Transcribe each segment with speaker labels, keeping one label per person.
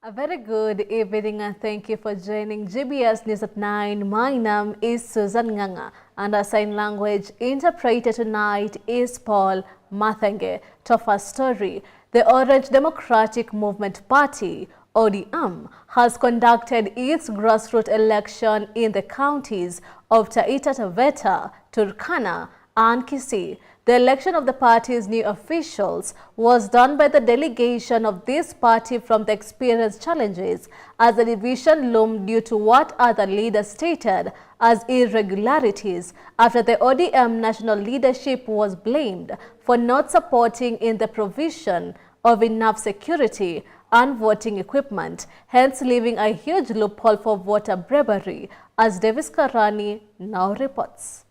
Speaker 1: A very good evening and thank you for joining GBS News at 9. My name is Susan Nganga and our sign language interpreter tonight is Paul Mathenge. To our first story, the Orange Democratic Movement Party, ODM, has conducted its grassroots election in the counties of Taita Taveta, Turkana and Kisii. The election of the party's new officials was done by the delegation of this party from the experienced challenges as the division loomed due to what other leaders stated as irregularities after the ODM national leadership was blamed for not supporting in the provision of enough security and voting equipment, hence leaving a huge loophole for voter bribery, as Davis Karani now reports.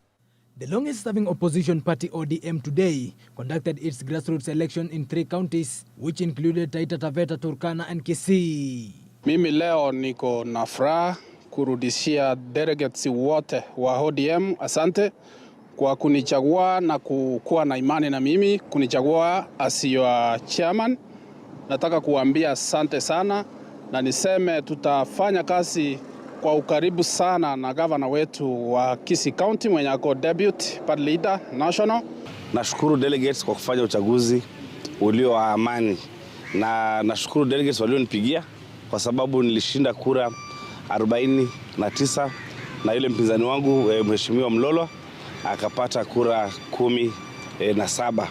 Speaker 2: The longest-serving opposition party ODM today conducted its grassroots election in 3 counties, which included Taita Taveta, Turkana and Kisii.
Speaker 3: Mimi leo niko na furaha kurudishia delegates wote wa ODM asante kwa kunichagua na kuwa na imani na mimi, kunichagua as your chairman. Nataka kuambia asante sana na niseme tutafanya kazi kwa ukaribu sana na governor wetu wa Kisii County mwenye ako deputy party leader national.
Speaker 4: Nashukuru delegates kwa kufanya uchaguzi ulio wa amani, na nashukuru delegates walionipigia kwa sababu nilishinda kura 49 na yule mpinzani wangu mheshimiwa Mlolo akapata kura 17,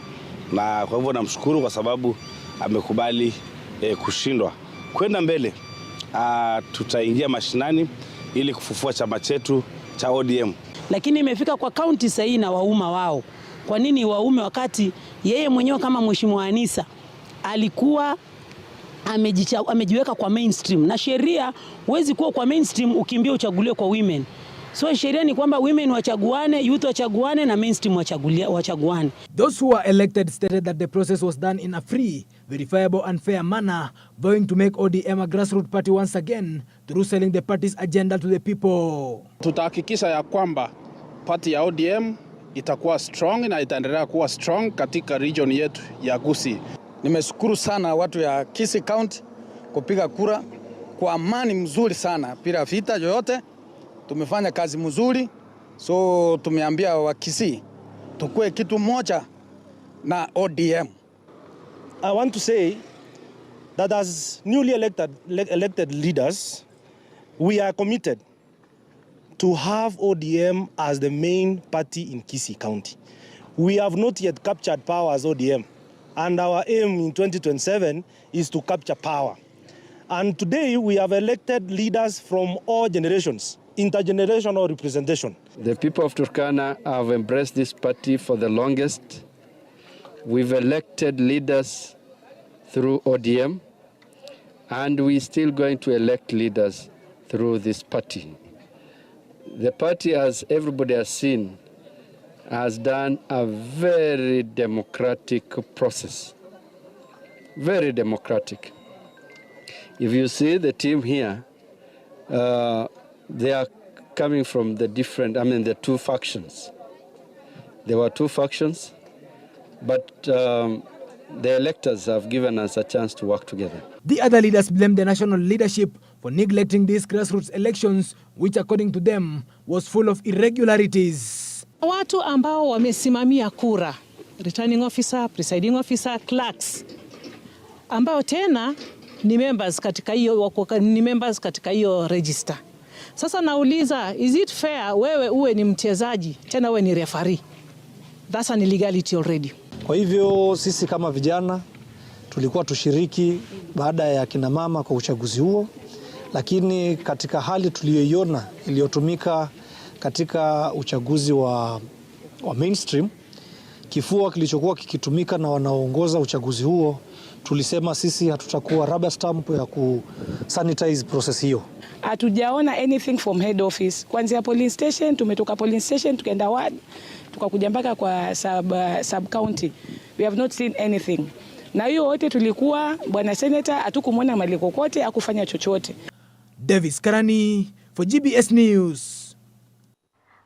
Speaker 4: na kwa hivyo namshukuru kwa sababu amekubali kushindwa. Kwenda mbele tutaingia mashinani ili kufufua chama chetu cha ODM.
Speaker 5: Lakini imefika kwa county sasa na wauma wao. Kwa nini waume wakati yeye mwenyewe kama mheshimiwa Anisa alikuwa amejiweka kwa mainstream, na sheria huwezi kuwa kwa mainstream ukimbia uchaguliwe kwa women. So sheria ni kwamba women wachaguane, youth wachaguane na mainstream wachaguane.
Speaker 2: Those who were elected stated that the process was done in a free, verifiable and fair manner, vowing to make ODM a grassroots party once again through selling the party's agenda to the people.
Speaker 3: Tutahakikisha ya kwamba party ya ODM itakuwa strong na itaendelea kuwa strong katika region yetu ya Gusii.
Speaker 6: Nimeshukuru sana watu ya Kisii County kupiga kura kwa amani mzuri sana bila vita yoyote. Tumefanya kazi mzuri, so tumeambia wa Kisii tukue kitu moja na ODM.
Speaker 7: I want to say that as newly elected leaders, we are committed to have ODM as the main party in Kisii County. We have not yet captured power as ODM, and our aim in 2027 is to capture power. And today we have elected leaders from all generations, intergenerational representation.
Speaker 8: The people of Turkana have embraced this party for the longest. We've elected leaders through ODM, and we're still going to elect leaders through this party. The party, as everybody has seen, has done a very democratic process. Very democratic. If you see the team here, they are coming from the the 2 factions. There were 2 factions, but the electors have given us a chance to work together.
Speaker 2: The other leaders blamed the national leadership for neglecting these grassroots elections, which according to them was full of irregularities.
Speaker 5: Watu ambao wamesimamia kura, returning officer, presiding officer, clerks, ambao tena ni members katika hiyo register. Sasa nauliza, is it fair wewe uwe ni mchezaji tena uwe ni referee? That's an illegality already.
Speaker 7: Kwa hivyo sisi kama vijana tulikuwa tushiriki baada ya kina mama kwa uchaguzi huo, lakini katika hali tuliyoiona iliyotumika katika uchaguzi wa mainstream, kifua kilichokuwa kikitumika na wanaoongoza uchaguzi huo, tulisema sisi hatutakuwa rubber stamp ya kusanitize process hiyo.
Speaker 9: Hatujaona anything from head office. Kuanzia police station, tumetoka police station tukaenda ward, tukakuja mpaka kwa sub county. We have not seen anything. Na hiyo wote tulikuwa bwana senator hatukumwona mali kokote, hakufanya chochote.
Speaker 2: Davis Karani for GBS News.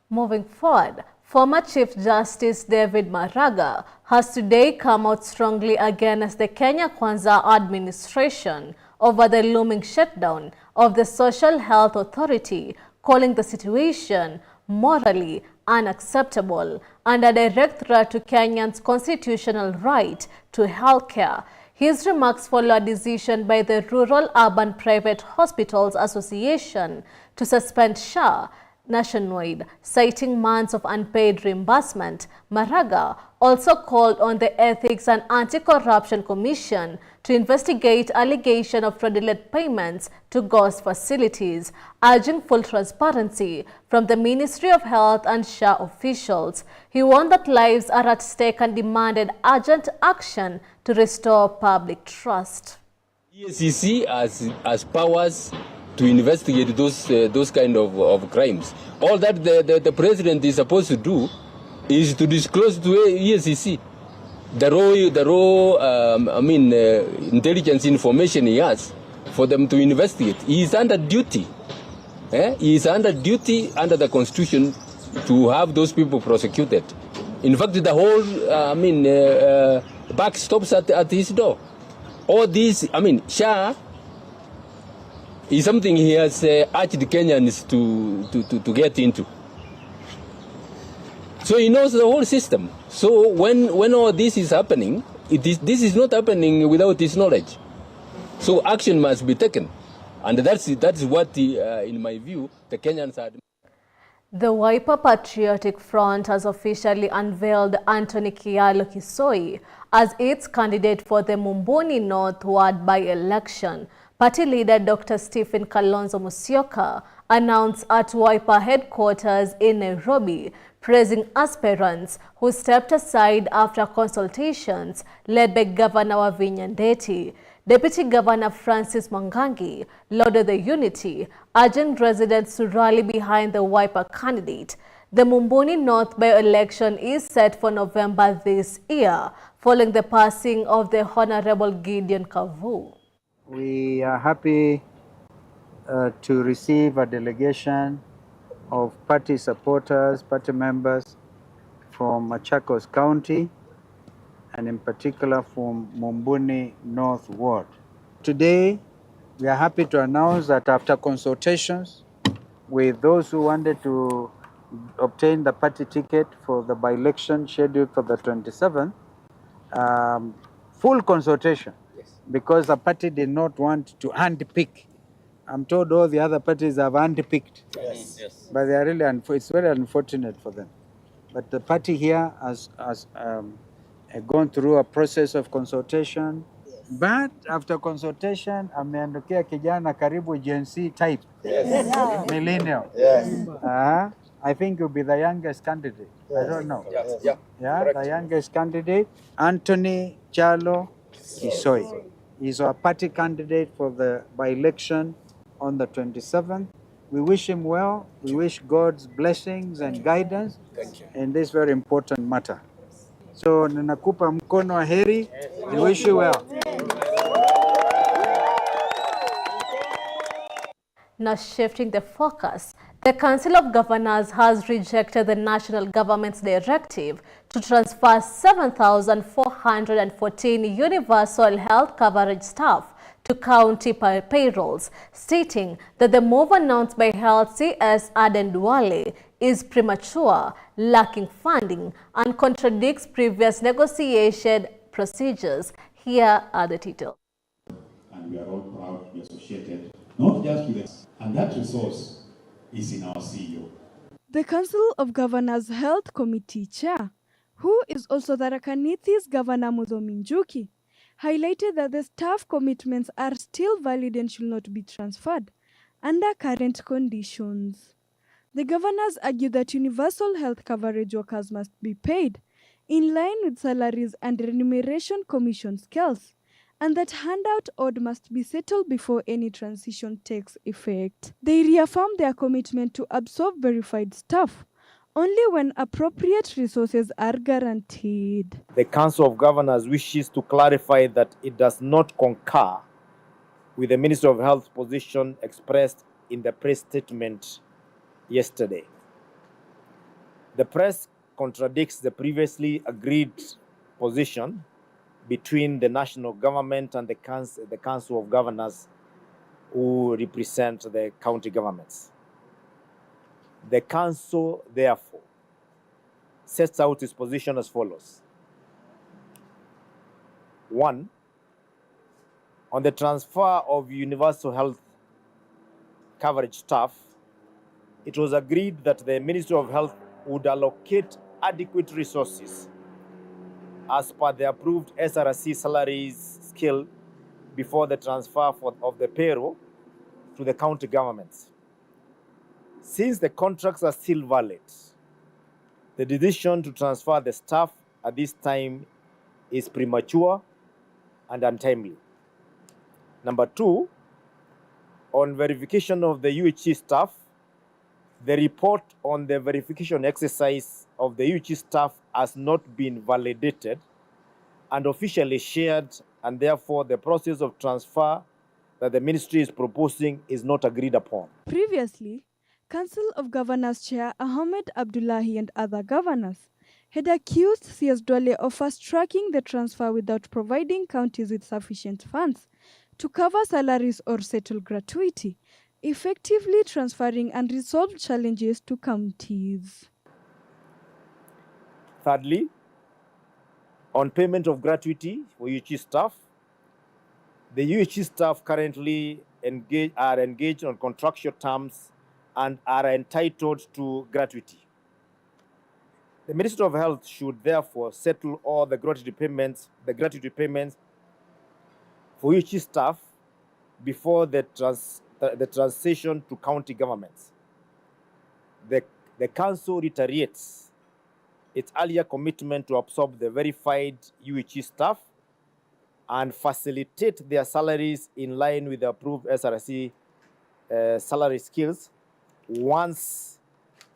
Speaker 1: Moving forward, former Chief Justice David Maraga has today come out strongly against the Kenya Kwanza administration over the looming shutdown of the Social Health Authority, calling the situation morally unacceptable and a direct threat to Kenyans' constitutional right to health care. His remarks follow a decision by the Rural Urban Private Hospitals Association to suspend SHA nationwide, citing months of unpaid reimbursement. Maraga also called on the Ethics and Anti-Corruption Commission to investigate allegation of fraudulent payments to ghost facilities, urging full transparency from the Ministry of Health and SHA officials. He warned that lives are at stake and demanded urgent action to restore public trust.
Speaker 10: EACC has powers to investigate those kind of crimes. All that the president is supposed to do is to disclose to EACC the raw intelligence information he has for them to investigate. He is under duty. He is under duty under the Constitution to have those people prosecuted. In fact, the whole back stops at his door. All these, SHA is something he has urged Kenyans to get into. So he knows the whole system. So when all this is happening, this is not happening without his knowledge. So action must be taken. And that's what, in my view, the Kenyans are.
Speaker 1: The Wiper Patriotic Front has officially unveiled Anthony Kialo Kisoi as its candidate for the Mumbuni North Ward by-election. Party leader Dr. Stephen Kalonzo Musyoka announced at Wiper headquarters in Nairobi, praising aspirants who stepped aside after consultations led by Governor Wavinya Ndeti. Deputy Governor Francis Mwangangi lauded the unity, urging residents to rally behind the Wiper candidate. The Mumbuni North by-election is set for November this year, following the passing of the Honorable Gideon Kavu.
Speaker 11: We are happy to receive a delegation of party supporters, party members from Machakos County, and in particular from Mumbuni North Ward. Today, we are happy to announce that after consultations with those who wanted to obtain the party ticket for the by-election scheduled for the 27th, full consultation, because the party did not want to handpick. I'm told all the other parties have handpicked, but they are really it's very unfortunate for them. But the party here has gone through a process of consultation, but after consultation, ameandokia kijana karibu Gen Z type, millennial. I think he'll be the youngest candidate. I don't know. The youngest candidate, Anthony Kialo Kisoi. He's our party candidate for the by-election on the 27th. We wish him well. We wish God's blessings and guidance in this very important matter. So, ninakupa mkono wa heri. We wish you well.
Speaker 1: Now shifting the focus, the Council of Governors has rejected the national government's directive to transfer 7,414 universal health coverage staff to county payrolls, stating that the move announced by Health CS Aden Duale is premature, lacking funding, and contradicts previous negotiation procedures. Here are the details.
Speaker 12: And we are all proud to be associated, not just with this, and that resource is in our CEO.
Speaker 13: The Council of Governors Health Committee Chair, who is also Tharaka Nithi Governor Muthomi Njuki, highlighted that the staff commitments are still valid and should not be transferred under current conditions. The governors argued that universal health coverage workers must be paid in line with salaries and remuneration commission scales, and that handout owed must be settled before any transition takes effect. They reaffirmed their commitment to absorb verified staff only when appropriate resources are guaranteed.
Speaker 14: The Council of Governors wishes to clarify that it does not concur with the Ministry of Health's position expressed in the press statement yesterday. The press contradicts the previously agreed position between the national government and the Council of Governors who represent the county governments. The council, therefore, sets out its position as follows. 1. On the transfer of universal health coverage staff, it was agreed that the Ministry of Health would allocate adequate resources as per the approved SRC salaries scale before the transfer of the payroll to the county governments. Since the contracts are still valid, the decision to transfer the staff at this time is premature and untimely. Number 2, on verification of the UHC staff, the report on the verification exercise of the UHC staff has not been validated and officially shared, and therefore the process of transfer that the ministry is proposing is not agreed upon.
Speaker 13: Previously, Council of Governors Chair Ahmed Abdullahi and other governors had accused CS Dwale of fast-tracking the transfer without providing counties with sufficient funds to cover salaries or settle gratuity, effectively transferring unresolved challenges to counties.
Speaker 14: Thirdly, on payment of gratuity for UHC staff, the UHC staff currently are engaged on contractual terms and are entitled to gratuity. The Ministry of Health should therefore settle all the gratuity payments for UHC staff before the transition to county governments. The council reiterates its earlier commitment to absorb the verified UHC staff and facilitate their salaries in line with the approved SRC salary scales once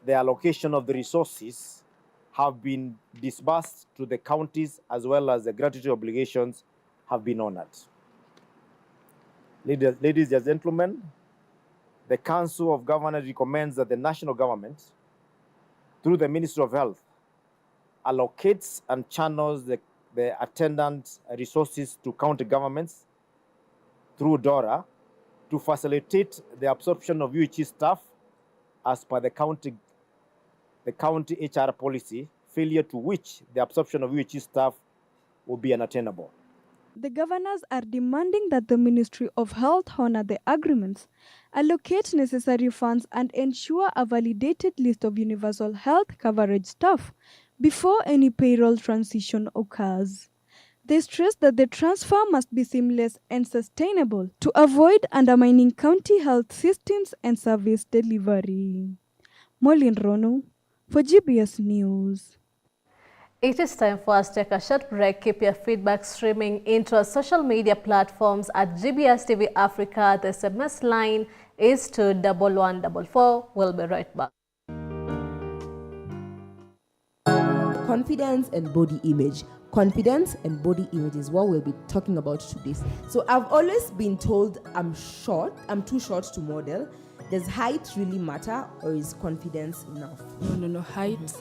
Speaker 14: the allocation of the resources have been disbursed to the counties as well as the gratuity obligations have been honored. Ladies and gentlemen, the Council of Governors recommends that the national government, through the Ministry of Health, allocates and channels the attendant resources to county governments through DORA to facilitate the absorption of UHC staff as per the county HR policy, failure to which the absorption of UHC staff will be unattainable.
Speaker 13: The governors are demanding that the Ministry of Health honor the agreements, allocate necessary funds, and ensure a validated list of universal health coverage staff before any payroll transition occurs. They stress that the transfer must be seamless and sustainable to avoid undermining county health systems and service delivery. Molin Ronu for GBS News.
Speaker 1: It is time for us to take a short break. Keep your feedback streaming into our social media platforms at GBS TV Africa. The SMS line is 21144. We'll be right back.
Speaker 15: Confidence and body image. Confidence and body image is what we'll be talking about today. So I've always been told I'm too short to model. Does height really matter, or is confidence enough?
Speaker 16: No, height.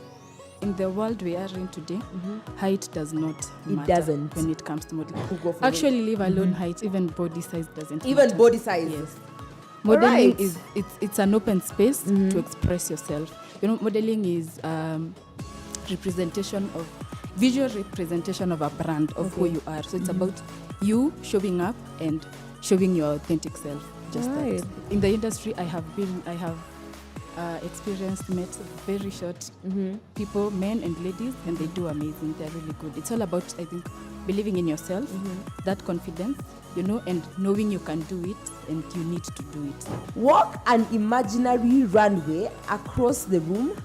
Speaker 16: In the world we are in today, height does not matter.
Speaker 15: It doesn't.
Speaker 16: When it comes to modeling. Actually, leave alone height, even body size doesn't
Speaker 15: even
Speaker 16: matter.
Speaker 15: Body size?
Speaker 16: Yes. Modeling
Speaker 15: right.
Speaker 16: is it's an open space to express yourself. You know, modeling is visual representation of a brand of who you are. So it's about you showing up and showing your authentic self. Just
Speaker 15: right.
Speaker 16: that. In the industry, I have experienced, met very short people, men and ladies, and they do amazing. They're really good. It's all about, I think, believing in yourself, that confidence, and knowing you can do it and you need to do it.
Speaker 15: Walk an imaginary runway across the room,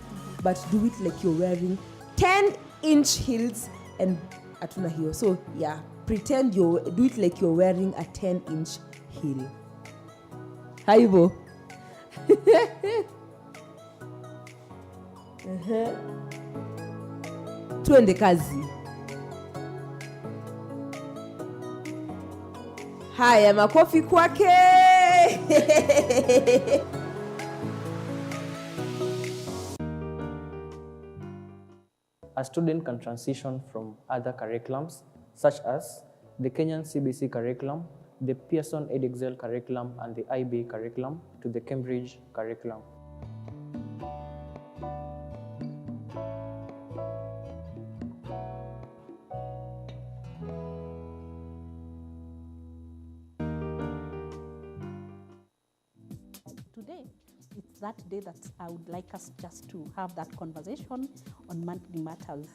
Speaker 15: but do it like you're wearing 10-inch heels and atuna heel. So yeah, pretend do it like you're wearing a 10-inch heel. Haibo. Tuende kazi. Haya, makofi kwake.
Speaker 17: A student can transition from other curriculums such as the Kenyan CBC curriculum, the Pearson EdExcel curriculum, and the IB curriculum to the Cambridge curriculum.
Speaker 18: Today, it's that day that I would like us just to have that conversation on monthly matters.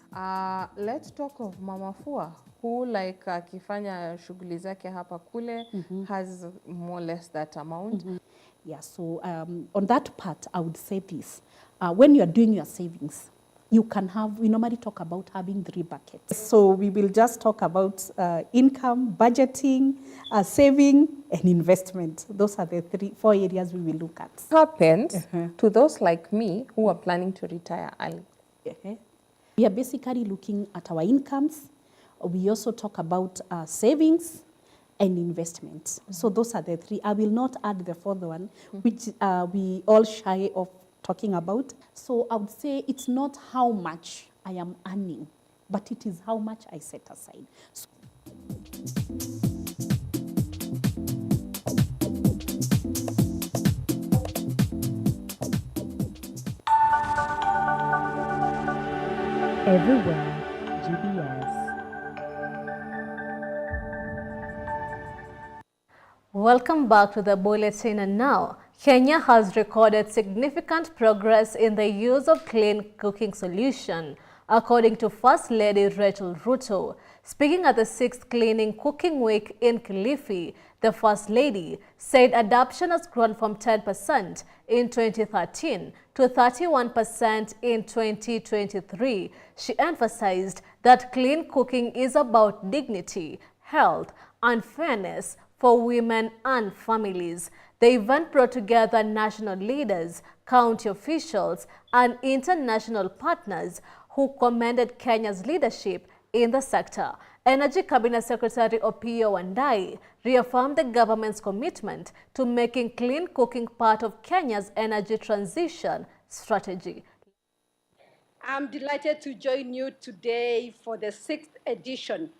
Speaker 19: Let's talk of Mama Fua, who like akifanya shughuli zake hapa kule has more or less that amount.
Speaker 18: Yeah, so on that part, I would say this. When you are doing your savings, you can have, we normally talk about having 3 buckets. So we will just talk about income, budgeting, saving, and investment. Those are the 4 areas we will look at.
Speaker 19: Happens to those like me who are planning to retire early.
Speaker 18: We are basically looking at our incomes. We also talk about savings and investment. So those are the 3. I will not add the 4th one, which we all shy of talking about. So I would say it's not how much I am earning, but it is how much I set aside. So
Speaker 20: everywhere, GBS.
Speaker 1: Welcome back to the bulletin, and now Kenya has recorded significant progress in the use of clean cooking solution, according to First Lady Rachel Ruto. Speaking at the 6th Cleaning Cooking Week in Kilifi, the First Lady said adoption has grown from 10% in 2013 to 31% in 2023. She emphasized that clean cooking is about dignity, health, and fairness for women and families. The event brought together national leaders, county officials, and international partners who commended Kenya's leadership in the sector. Energy Cabinet Secretary Opiyo Wandayi reaffirmed the government's commitment to making clean cooking part of Kenya's energy transition strategy.
Speaker 21: I'm delighted to join you today for the 6th edition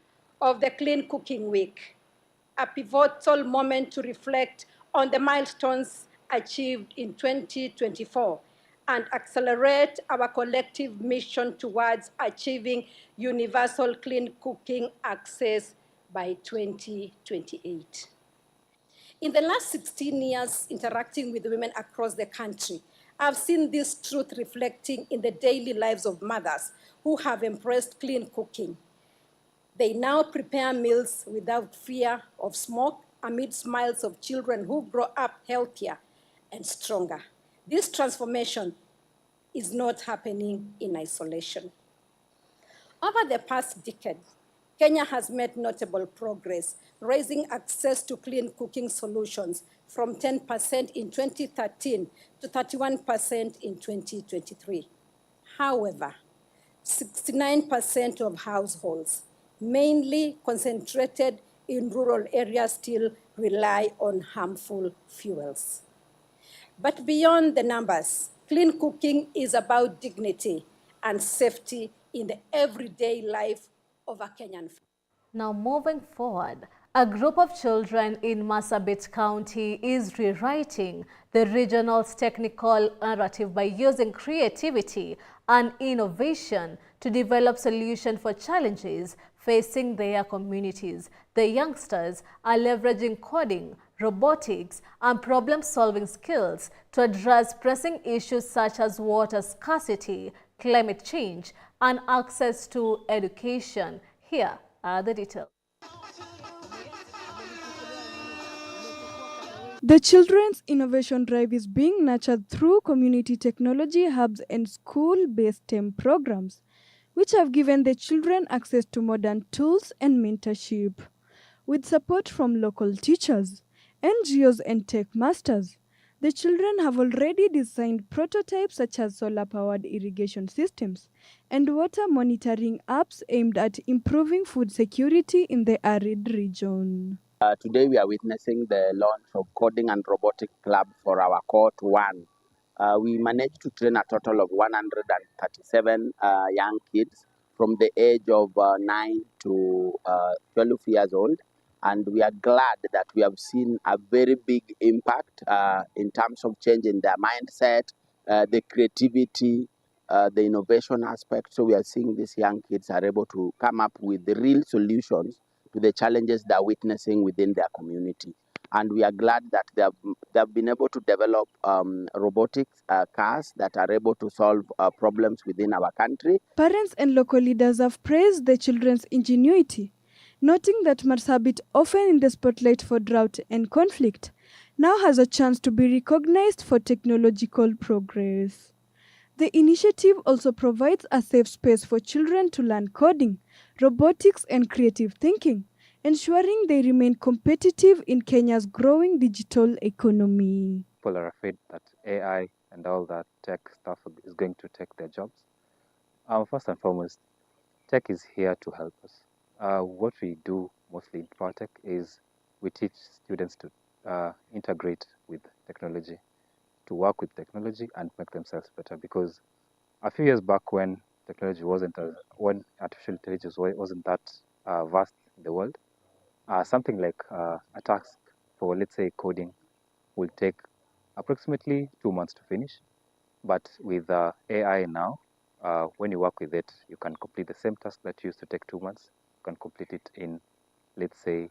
Speaker 21: of the Clean Cooking Week, a pivotal moment to reflect on the milestones achieved in 2024 and accelerate our collective mission towards achieving universal clean cooking access by 2028. In the last 16 years interacting with women across the country, I've seen this truth reflecting in the daily lives of mothers who have embraced clean cooking. They now prepare meals without fear of smoke amid smiles of children who grow up healthier and stronger. This transformation is not happening in isolation. Over the past decade, Kenya has made notable progress, raising access to clean cooking solutions from 10% in 2013 to 31% in 2023. However, 69% of households, mainly concentrated in rural areas, still rely on harmful fuels. But beyond the numbers, clean cooking is about dignity and safety in the everyday life of a Kenyan family.
Speaker 1: Now moving forward, a group of children in Marsabit County is rewriting the regional's technical narrative by using creativity and innovation to develop solutions for challenges facing their communities. The youngsters are leveraging coding, robotics, and problem-solving skills to address pressing issues such as water scarcity, climate change, and access to education. Here are the details.
Speaker 13: The Children's Innovation Drive is being nurtured through community technology hubs and school-based STEM programs, which have given the children access to modern tools and mentorship. With support from local teachers, NGOs, and tech masters, the children have already designed prototypes such as solar-powered irrigation systems and water monitoring apps aimed at improving food security in the arid region.
Speaker 22: Today we are witnessing the launch of Coding and Robotic Club for our Cohort 1. We managed to train a total of 137 young kids from the age of 9 to 12 years old. And we are glad that we have seen a very big impact in terms of changing their mindset, the creativity, the innovation aspect. So we are seeing these young kids are able to come up with the real solutions to the challenges they're witnessing within their community. And we are glad that they have been able to develop robotic cars that are able to solve problems within our country.
Speaker 13: Parents and local leaders have praised the children's ingenuity, noting that Marsabit, often in the spotlight for drought and conflict, now has a chance to be recognized for technological progress. The initiative also provides a safe space for children to learn coding, robotics, and creative thinking, ensuring they remain competitive in Kenya's growing digital economy.
Speaker 3: People are afraid that AI and all that tech stuff is going to take their jobs. First and foremost, tech is here to help us. What we do mostly in PowerTech is we teach students to integrate with technology, to work with technology and make themselves better. Because a few years back, when technology when artificial intelligence wasn't that vast in the world, something like a task for, let's say, coding will take approximately 2 months to finish. But with AI now, when you work with it, you can complete the same task that used to take 2 months. You can complete it in, let's say,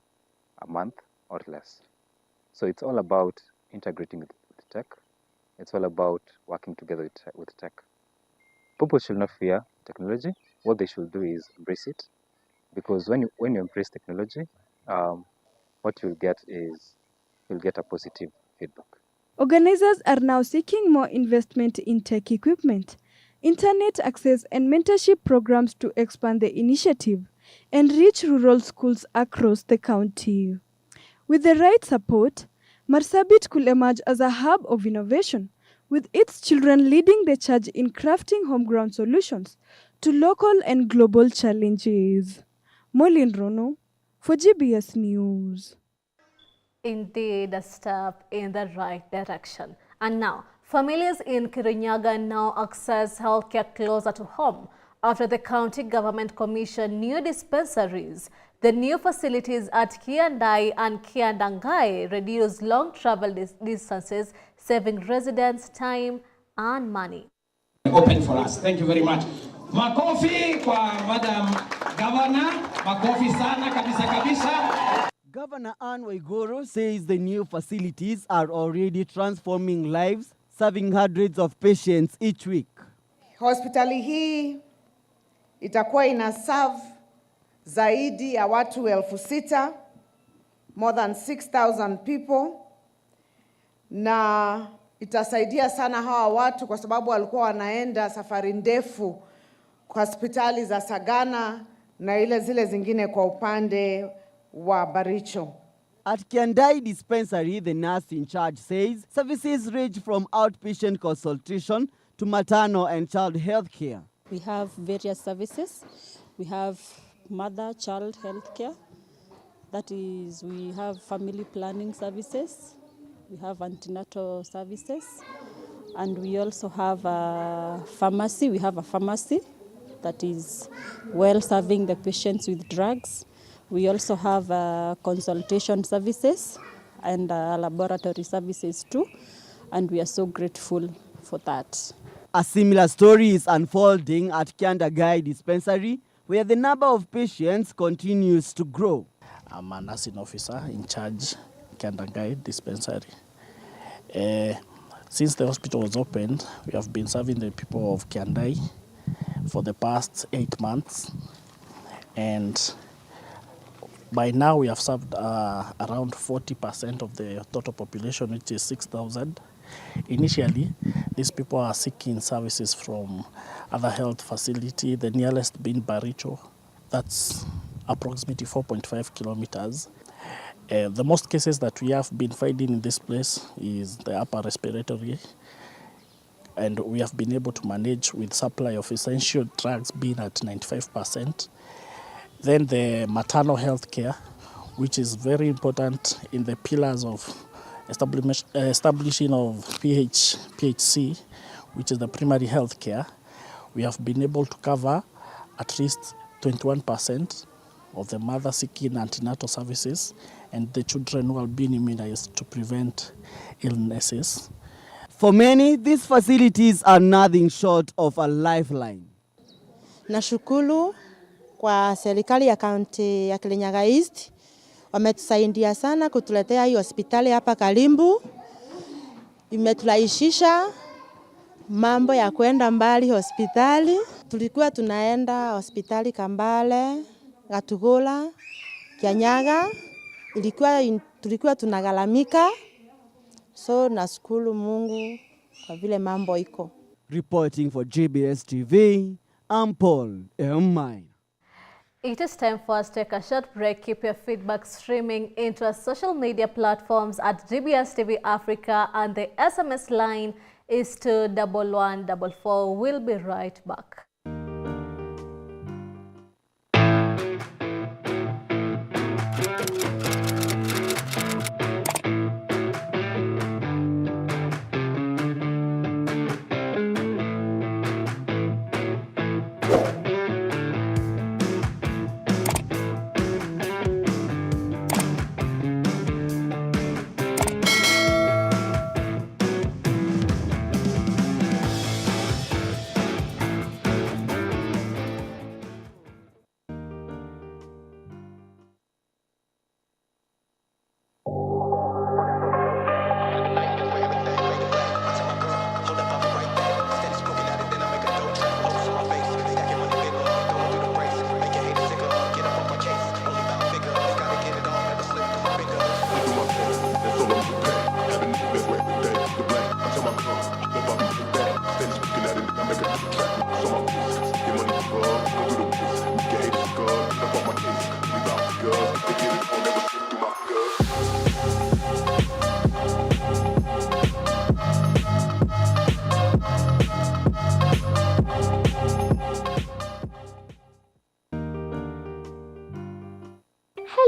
Speaker 3: a month or less. So it's all about integrating with tech. It's all about working together with tech. People should not fear technology. What they should do is embrace it, because when you embrace technology, what you'll get is you'll get a positive feedback.
Speaker 13: Organizers are now seeking more investment in tech equipment, internet access, and mentorship programs to expand the initiative and reach rural schools across the county. With the right support, Marsabit could emerge as a hub of innovation, with its children leading the charge in crafting homegrown solutions to local and global challenges. Molin Rono for GBS News.
Speaker 1: Indeed, a step in the right direction. And now, families in Kirinyaga now access healthcare closer to home after the county government commissioned new dispensaries. The new facilities at Kiandai and Kiandangai reduce long travel distances, saving residents time and money.
Speaker 4: Open for us. Thank you very much. Makofi kwa Madam Governor. Makofi sana kabisa kabisa.
Speaker 23: Governor Anne Waiguru says the new facilities are already transforming lives, serving hundreds of patients each week.
Speaker 24: Hospitali hii itakuwa inaserve zaidi ya watu 6,000, more than 6,000 people, na itasaidia sana hawa watu kwa sababu walikuwa wanaenda safari ndefu kwa hospitali za Sagana na zile zingine kwa upande wa Baricho.
Speaker 23: At Kiandai Dispensary, the nurse in charge says services range from outpatient consultation to maternal and child health care.
Speaker 25: We have various services. We have mother-child health care. That is, we have family planning services. We have antenatal services. And we also have a pharmacy. We have a pharmacy that is well serving the patients with drugs. We also have consultation services and laboratory services too, and we are so grateful for that.
Speaker 23: A similar story is unfolding at Kiandangai Dispensary, where the number of patients continues to grow.
Speaker 26: I'm a nursing officer in charge Kiandangai Dispensary. Since the hospital was opened, we have been serving the people of Kiandai for the past 8 months, and by now we have served around 40% of the total population, which is 6,000. Initially, these people are seeking services from other health facility, the nearest being Baricho. That's approximately 4.5 kilometers. The most cases that we have been finding in this place is the upper respiratory, and we have been able to manage with supply of essential drugs being at 95%. Then the maternal health care, which is very important in the pillars of establishing of PHC, which is the primary health care. We have been able to cover at least 21% of the mothers seeking antenatal services and the children who are being immunized to prevent illnesses.
Speaker 23: For many, these facilities are nothing short of a lifeline.
Speaker 2: Nashukuru kwa serikali ya kaunti ya Kirinyaga East, wametusaidia sana kutuletea hii hospitali hapa karibu. Imeturahisisha mambo ya kwenda mbali hospitali. Tulikuwa tunaenda hospitali Kambale, Gatugula, Kianyaga. Tulikuwa tunagalamika. So nashukuru Mungu kwa vile mambo iko.
Speaker 23: Reporting for GBS TV, I'm Paul Emai.
Speaker 1: It is time for us to take a short break. Keep your feedback streaming into our social media platforms at GBS TV Africa, and the SMS line is 21144. We'll be right back.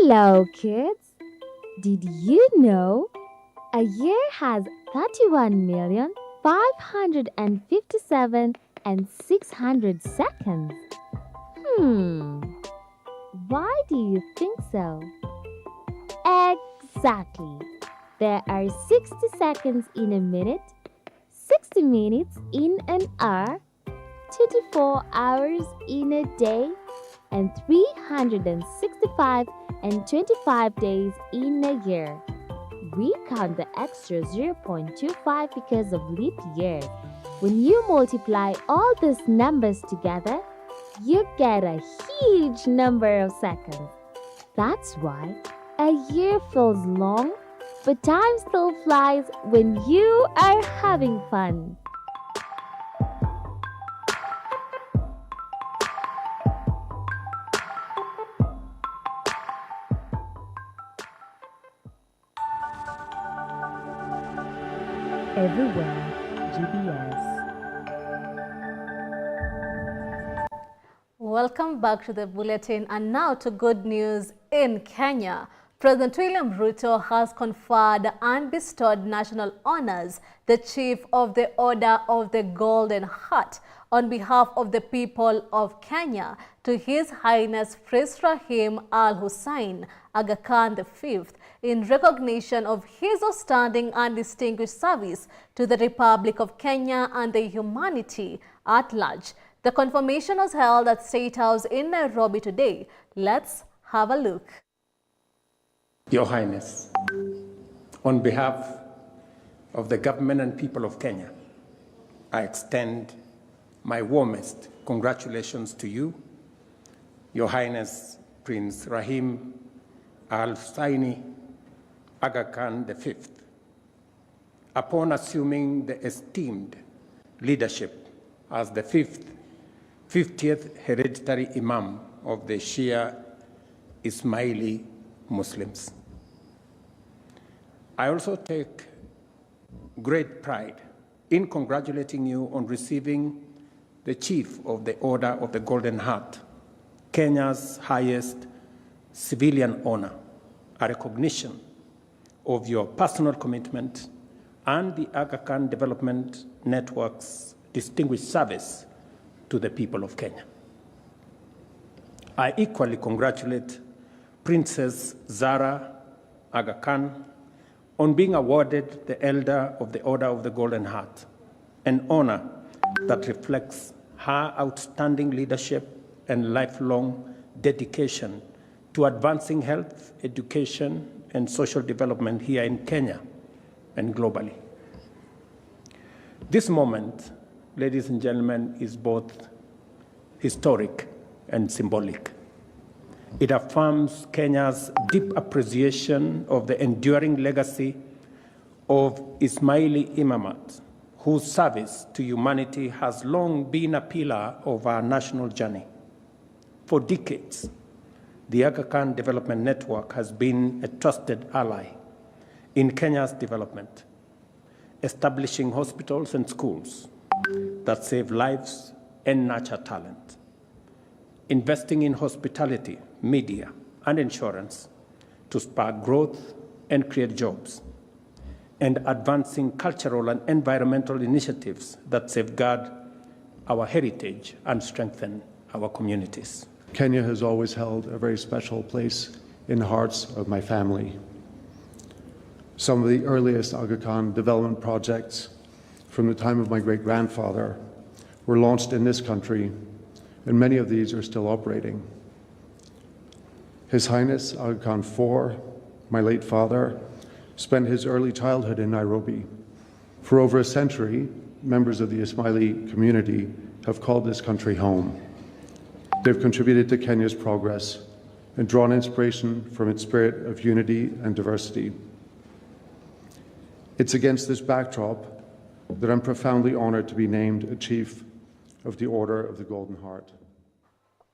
Speaker 5: Hello kids! Did you know a year has 31,557,600 seconds? Why do you think so? Exactly. There are 60 seconds in a minute, 60 minutes in an hour, 24 hours in a day, and 365 and 25 days in a year. We count the extra 0.25 because of leap years. When you multiply all these numbers together, you get a huge number of seconds. That's why a year feels long, but time still flies when you are having fun.
Speaker 20: Everywhere, GBS.
Speaker 1: Welcome back to the bulletin, and now to good news in Kenya. President William Ruto has conferred and bestowed national honors, the Chief of the Order of the Golden Heart, on behalf of the people of Kenya, to His Highness Prince Rahim Al Hussein Aga Khan V, in recognition of his outstanding and distinguished service to the Republic of Kenya and the humanity at large. The confirmation was held at State House in Nairobi today. Let's have a look.
Speaker 6: Your Highness, on behalf of the government and people of Kenya, I extend my warmest congratulations to you, Your Highness Prince Rahim Al Hussein Aga Khan V, upon assuming the esteemed leadership as the 50th hereditary Imam of the Shia Ismaili Muslims. I also take great pride in congratulating you on receiving the Chief of the Order of the Golden Heart, Kenya's highest civilian honor, a recognition of your personal commitment and the Aga Khan Development Network's distinguished service to the people of Kenya. I equally congratulate Princess Zara Aga Khan on being awarded the Elder of the Order of the Golden Heart, an honor that reflects her outstanding leadership and lifelong dedication to advancing health, education, and social development here in Kenya and globally. This moment, ladies and gentlemen, is both historic and symbolic. It affirms Kenya's deep appreciation of the enduring legacy of Ismaili Imamat, whose service to humanity has long been a pillar of our national journey. For decades, the Aga Khan Development Network has been a trusted ally in Kenya's development, establishing hospitals and schools that save lives and nurture talent, investing in hospitality, media, and insurance to spark growth and create jobs, and advancing cultural and environmental initiatives that safeguard our heritage and strengthen our communities.
Speaker 7: Kenya has always held a very special place in the hearts of my family. Some of the earliest Aga Khan development projects from the time of my great-grandfather were launched in this country, and many of these are still operating. His Highness Aga Khan IV, my late father, spent his early childhood in Nairobi. For over a century, members of the Ismaili community have called this country home. They've contributed to Kenya's progress and drawn inspiration from its spirit of unity and diversity. It's against this backdrop that I'm profoundly honored to be named a Chief of the Order of the Golden Heart.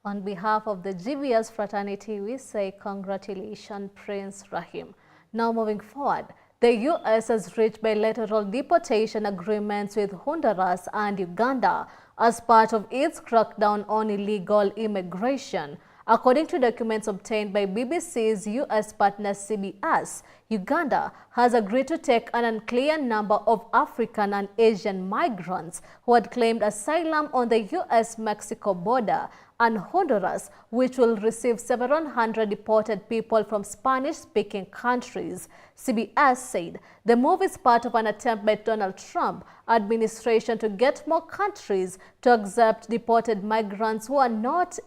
Speaker 1: On behalf of the GBS fraternity, we say congratulations, Prince Rahim. Now moving forward, the U.S. has reached bilateral deportation agreements with Honduras and Uganda as part of its crackdown on illegal immigration. According to documents obtained by BBC's U.S. partner CBS, Uganda has agreed to take an unclear number of African and Asian migrants who had claimed asylum on the U.S.-Mexico border, and Honduras, which will receive several hundred deported people from Spanish-speaking countries. CBS said the move is part of an attempt by Donald Trump administration to get more countries to accept deported migrants who are not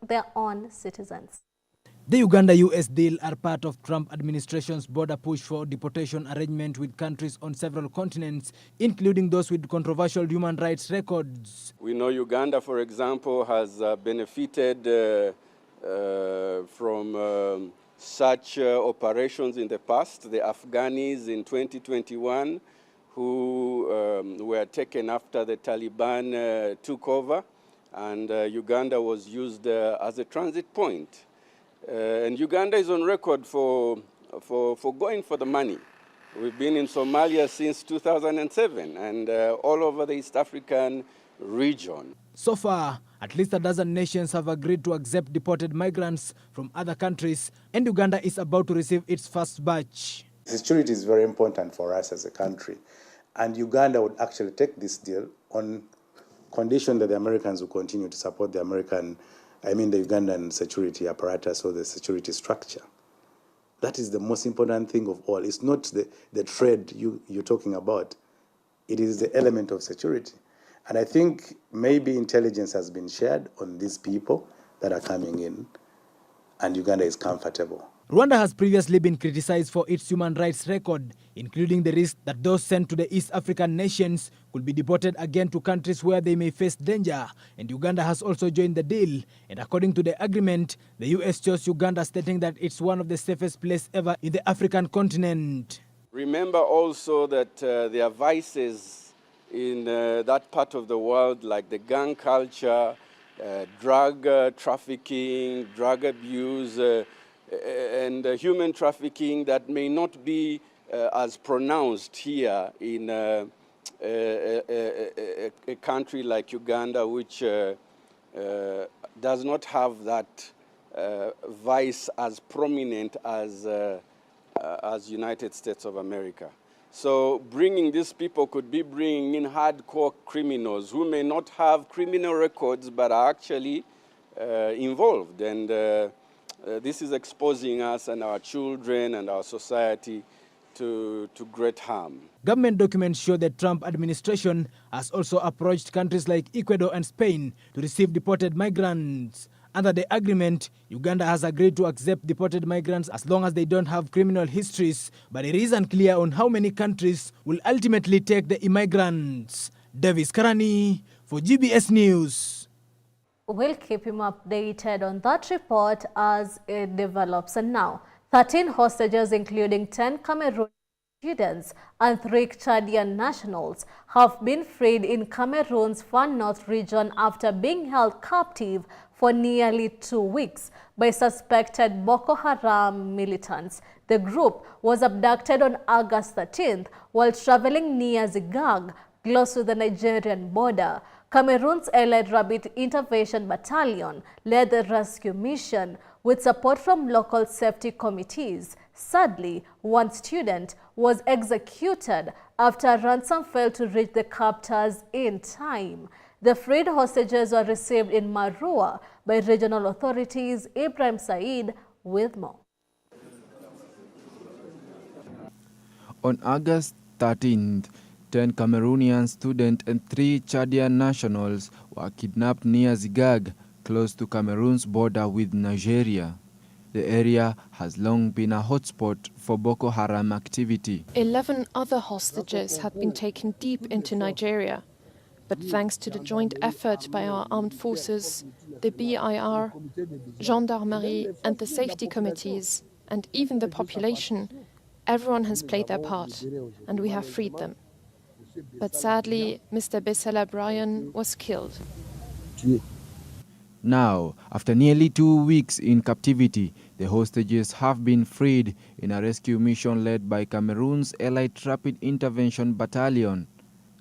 Speaker 1: their own citizens.
Speaker 8: The Uganda-US deal are part of Trump administration's border push for deportation arrangement with countries on several continents, including those with controversial human rights records.
Speaker 9: We know Uganda, for example, has benefited from such operations in the past. The Afghanis in 2021 who were taken after the Taliban took over, and Uganda was used as a transit point. And Uganda is on record for going for the money. We've been in Somalia since 2007 and all over the East African region.
Speaker 8: So far, at least a dozen nations have agreed to accept deported migrants from other countries, and Uganda is about to receive its first batch.
Speaker 10: Security is very important for us as a country, and Uganda would actually take this deal on condition that the Americans will continue to support the Ugandan security apparatus or the security structure. That is the most important thing of all. It's not the trade you're talking about. It is the element of security. And I think maybe intelligence has been shared on these people that are coming in, and Uganda is comfortable.
Speaker 8: Rwanda has previously been criticized for its human rights record, including the risk that those sent to the East African nations could be deported again to countries where they may face danger. And Uganda has also joined the deal. And according to the agreement, the U.S. chose Uganda, stating that it's one of the safest places ever in the African continent.
Speaker 9: Remember also that there are vices in that part of the world, like the gang culture, drug trafficking, drug abuse, and human trafficking that may not be as pronounced here in a country like Uganda, which does not have that vice as prominent as United States of America. So bringing these people could be bringing in hardcore criminals who may not have criminal records but are actually involved. And this is exposing us and our children and our society to great harm.
Speaker 8: Government documents show the Trump administration has also approached countries like Ecuador and Spain to receive deported migrants. Under the agreement, Uganda has agreed to accept deported migrants as long as they don't have criminal histories, but it is unclear on how many countries will ultimately take the immigrants. Davis Karani for GBS News.
Speaker 1: We'll keep him updated on that report as it develops. And now, 13 hostages, including 10 Cameroon students and 3 Chadian nationals, have been freed in Cameroon's Far North region after being held captive for nearly 2 weeks by suspected Boko Haram militants. The group was abducted on August 13th while traveling near Zigag, close to the Nigerian border. Cameroon's Allied Rapid Intervention Battalion led the rescue mission with support from local safety committees. Sadly, one student was executed after ransom failed to reach the captors in time. The freed hostages were received in Marua by regional authorities. Ibrahim Said with more.
Speaker 11: On August 13th, 10 Cameroonian students and 3 Chadian nationals were kidnapped near Zigag, close to Cameroon's border with Nigeria. The area has long been a hotspot for Boko Haram activity.
Speaker 12: 11 other hostages had been taken deep into Nigeria, but thanks to the joint effort by our armed forces, the BIR, gendarmerie and the safety committees, and even the population, everyone has played their part, and we have freed them. But sadly, Mr. Besela Brian was killed.
Speaker 11: Now, after nearly 2 weeks in captivity, the hostages have been freed in a rescue mission led by Cameroon's Allied Rapid Intervention Battalion.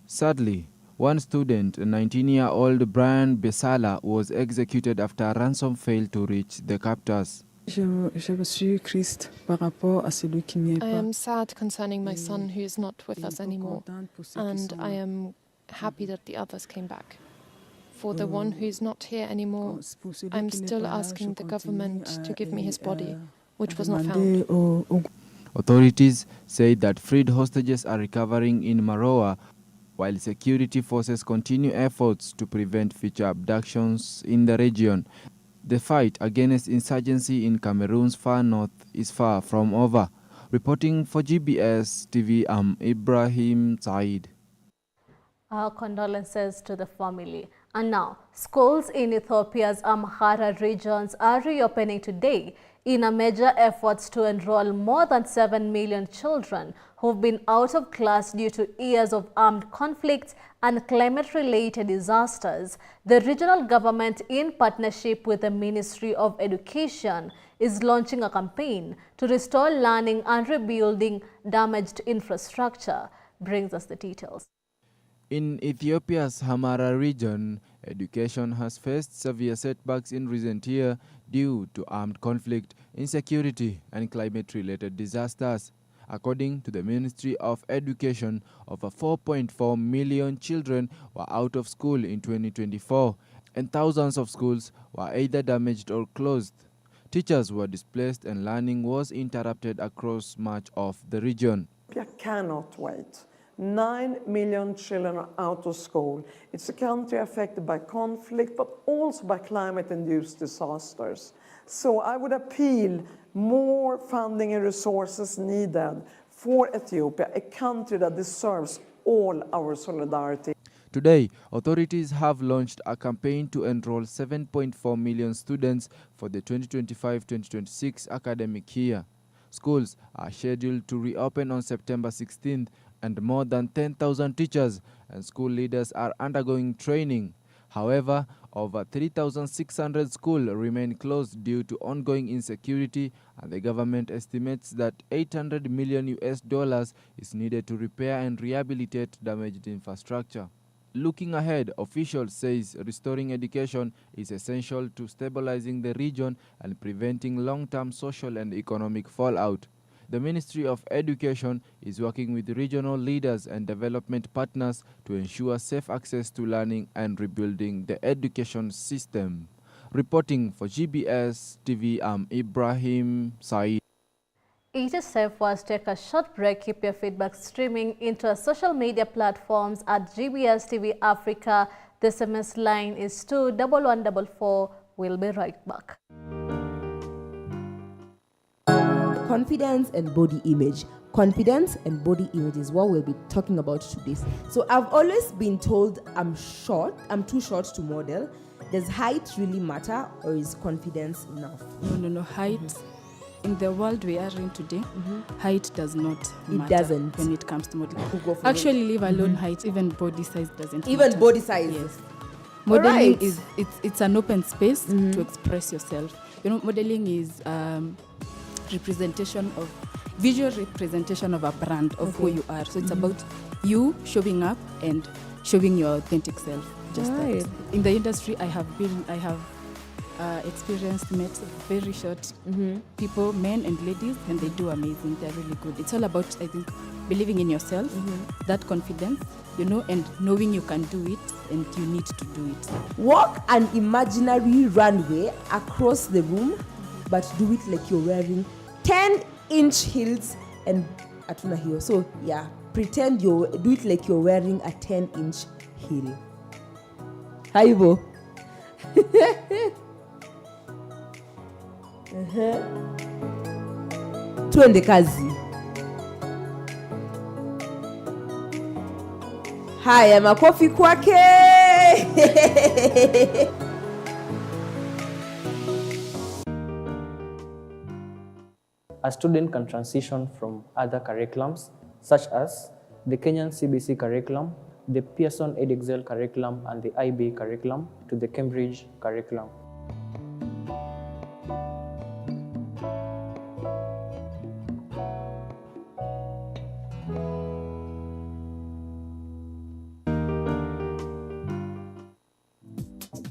Speaker 11: Sadly, one student, a 19-year-old Brian Besala, was executed after a ransom failed to reach the captors.
Speaker 12: I am sad concerning my son who is not with us anymore, and I am happy that the others came back. For the one who is not here anymore, I'm still asking the government to give me his body, which was not found.
Speaker 11: Authorities say that freed hostages are recovering in Maroa, while security forces continue efforts to prevent future abductions in the region. The fight against insurgency in Cameroon's far north is far from over. Reporting for GBS TV, I'm Ibrahim Said.
Speaker 1: Our condolences to the family. And now, schools in Ethiopia's Amhara regions are reopening today in a major efforts to enroll more than 7 million children who've been out of class due to years of armed conflicts and climate-related disasters. The regional government, in partnership with the Ministry of Education, is launching a campaign to restore learning and rebuilding damaged infrastructure. Brings us the details.
Speaker 11: In Ethiopia's Amhara region, education has faced severe setbacks in recent years due to armed conflict, insecurity, and climate-related disasters. According to the Ministry of Education, over 4.4 million children were out of school in 2024, and thousands of schools were either damaged or closed. Teachers were displaced and learning was interrupted across much of the region.
Speaker 14: Ethiopia cannot wait. 9 million children are out of school. It's a country affected by conflict, but also by climate-induced disasters. So I would appeal more funding and resources needed for Ethiopia, a country that deserves all our solidarity.
Speaker 11: Today, authorities have launched a campaign to enroll 7.4 million students for the 2025-2026 academic year. Schools are scheduled to reopen on September 16th, and more than 10,000 teachers and school leaders are undergoing training. However, over 3,600 schools remain closed due to ongoing insecurity, and the government estimates that $800 million is needed to repair and rehabilitate damaged infrastructure. Looking ahead, officials say restoring education is essential to stabilizing the region and preventing long-term social and economic fallout. The Ministry of Education is working with regional leaders and development partners to ensure safe access to learning and rebuilding the education system. Reporting for GBS TV, I'm Ibrahim Saeed.
Speaker 1: It is safe for us to take a short break. Keep your feedback streaming into our social media platforms at GBS TV Africa. The SMS line is 21144. We'll be right back.
Speaker 15: Confidence and body image. Confidence and body image is what we'll be talking about today. So I've always been told I'm too short to model. Does height really matter, or is confidence enough?
Speaker 16: No, height. In the world we are in today, height does not matter.
Speaker 15: It doesn't.
Speaker 16: When it comes to modeling. Actually, leave alone height, even body size doesn't
Speaker 15: even
Speaker 16: matter.
Speaker 15: Body size?
Speaker 16: Yes. Modeling
Speaker 15: Alright.
Speaker 16: it's an open space to express yourself. You know, modeling is visual representation of a brand of who you are. So it's about you showing up and showing your authentic self. Just that. In the industry, I have experienced, met very short people, men and ladies, and they do amazing. They're really good. It's all about, I think, believing in yourself, that confidence, you know, and knowing you can do it and you need to do it.
Speaker 15: Walk an imaginary runway across the room, but do it like you're wearing 10-inch heels and atuna heel. So yeah, do it like you're wearing a 10-inch heel. Haibo. Tuende kazi. Haya, makofi kwake.
Speaker 17: A student can transition from other curriculums, such as the Kenyan CBC curriculum, the Pearson EdExcel curriculum, and the IB curriculum, to the Cambridge curriculum.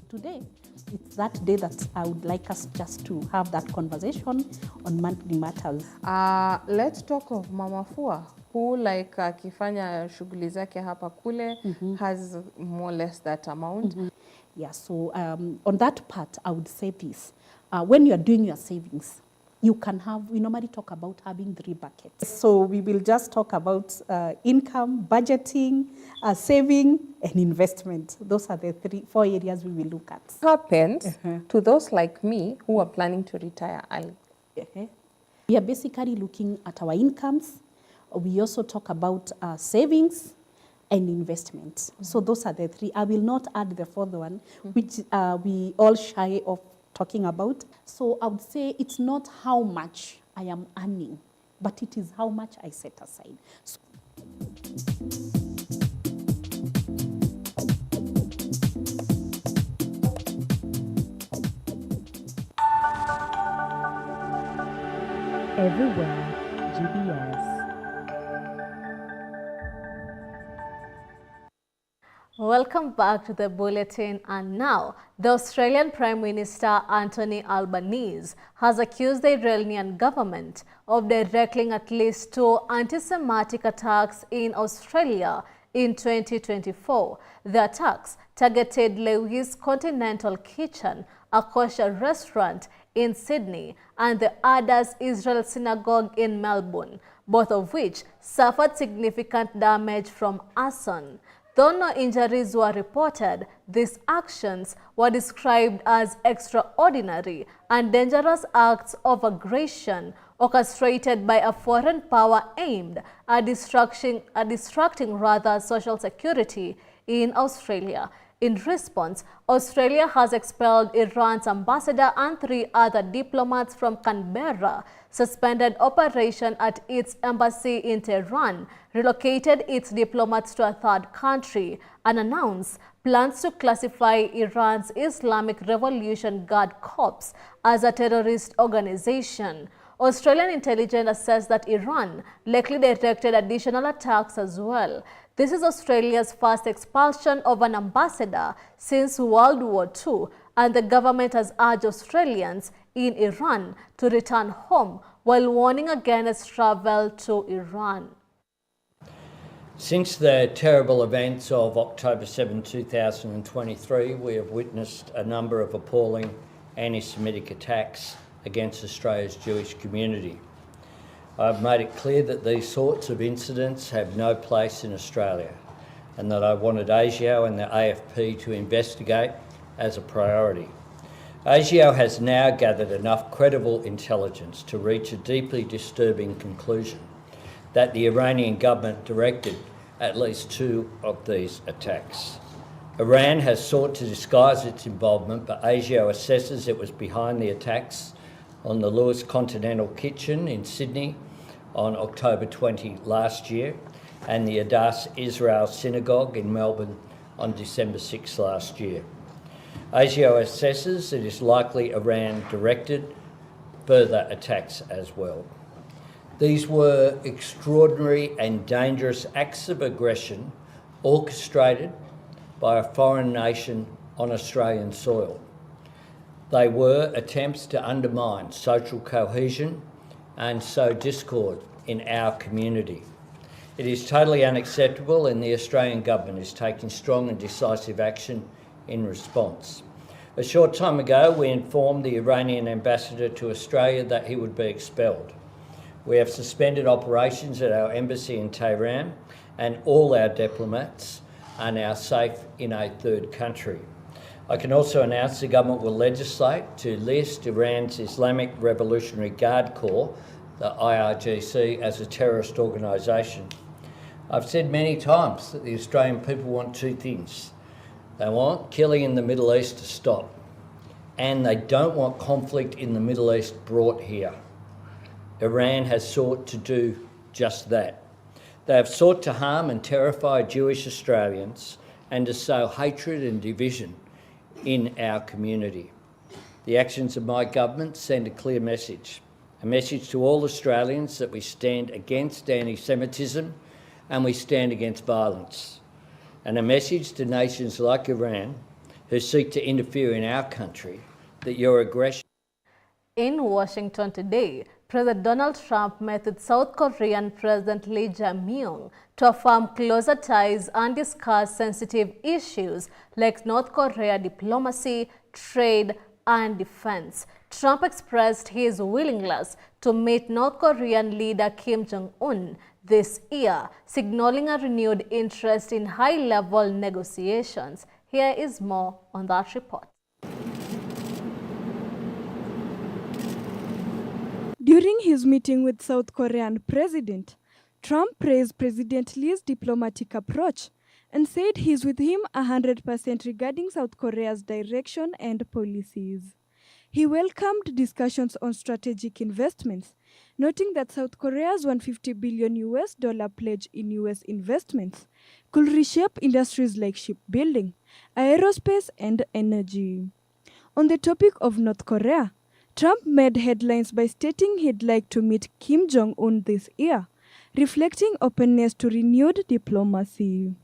Speaker 18: Today, it's that day that I would like us just to have that conversation on monthly matters.
Speaker 19: Let's talk of Mama Fua, who like akifanya shughuli zake hapa kule has more or less that amount.
Speaker 18: Yeah, so on that part, I would say this. When you are doing your savings, you can have, we normally talk about having 3 buckets. So we will just talk about income, budgeting, saving, and investment. Those are the 4 areas we will look at.
Speaker 19: What happens to those like me who are planning to retire early?
Speaker 18: We are basically looking at our incomes. We also talk about savings and investment. So those are the 3. I will not add the 4th one, which we all shy of talking about. So I would say it's not how much I am earning, but it is how much I set aside. So
Speaker 20: everywhere, GBS.
Speaker 1: Welcome back to the bulletin, and now the Australian Prime Minister Anthony Albanese has accused the Iranian government of directing at least 2 anti-Semitic attacks in Australia in 2024. The attacks targeted Lewis Continental Kitchen, a kosher restaurant in Sydney, and the Adas Israel Synagogue in Melbourne, both of which suffered significant damage from arson. Though no injuries were reported, these actions were described as extraordinary and dangerous acts of aggression orchestrated by a foreign power aimed at distracting social security in Australia. In response, Australia has expelled Iran's ambassador and 3 other diplomats from Canberra, suspended operation at its embassy in Tehran, relocated its diplomats to a 3rd country, and announced plans to classify Iran's Islamic Revolution Guard Corps as a terrorist organization. Australian intelligence assessed that Iran likely directed additional attacks as well. This is Australia's first expulsion of an ambassador since World War II, and the government has urged Australians in Iran to return home while warning against travel to Iran.
Speaker 21: Since the terrible events of October 7, 2023, we have witnessed a number of appalling
Speaker 3: anti-Semitic attacks against Australia's Jewish community. I've made it clear that these sorts of incidents have no place in Australia and that I wanted ASIO and the AFP to investigate as a priority. ASIO has now gathered enough credible intelligence to reach a deeply disturbing conclusion that the Iranian government directed at least 2 of these attacks. Iran has sought to disguise its involvement, but ASIO assesses it was behind the attacks on the Lewis Continental Kitchen in Sydney on October 20 last year and the Adass Israel Synagogue in Melbourne on December 6 last year. ASIO assesses it is likely Iran directed further attacks as well. These were extraordinary and dangerous acts of aggression orchestrated by a foreign nation on Australian soil. They were attempts to undermine social cohesion and sow discord in our community. It is totally unacceptable, and the Australian government is taking strong and decisive action in response. A short time ago, we informed the Iranian ambassador to Australia that he would be expelled. We have suspended operations at our embassy in Tehran, and all our diplomats are now safe in a third country. I can also announce the government will legislate to list Iran's Islamic Revolutionary Guard Corps, the IRGC, as a terrorist organisation. I've said many times that the Australian people want 2 things. They want killing in the Middle East to stop, and they don't want conflict in the Middle East brought here. Iran has sought to do just that. They have sought to harm and terrify Jewish Australians and to sow hatred and division in our community. The actions of my government send a clear message, a message to all Australians that we stand against anti-Semitism and we stand against violence, and a message to nations like Iran who seek to interfere in our country that your aggression.
Speaker 1: In Washington today, President Donald Trump met with South Korean President Lee Jae-myung to affirm closer ties and discuss sensitive issues like North Korea diplomacy, trade, and defense. Trump expressed his willingness to meet North Korean leader Kim Jong-un this year, signaling a renewed interest in high-level negotiations. Here is more on that report.
Speaker 4: During his meeting with South Korean President, Trump praised President Lee's diplomatic approach and said he's with him 100% regarding South Korea's direction and policies. He welcomed discussions on strategic investments, noting that South Korea's $150 billion pledge in U.S. investments could reshape industries like shipbuilding, aerospace, and energy. On the topic of North Korea, Trump made headlines by stating he'd like to meet Kim Jong-un this year, reflecting openness to renewed diplomacy.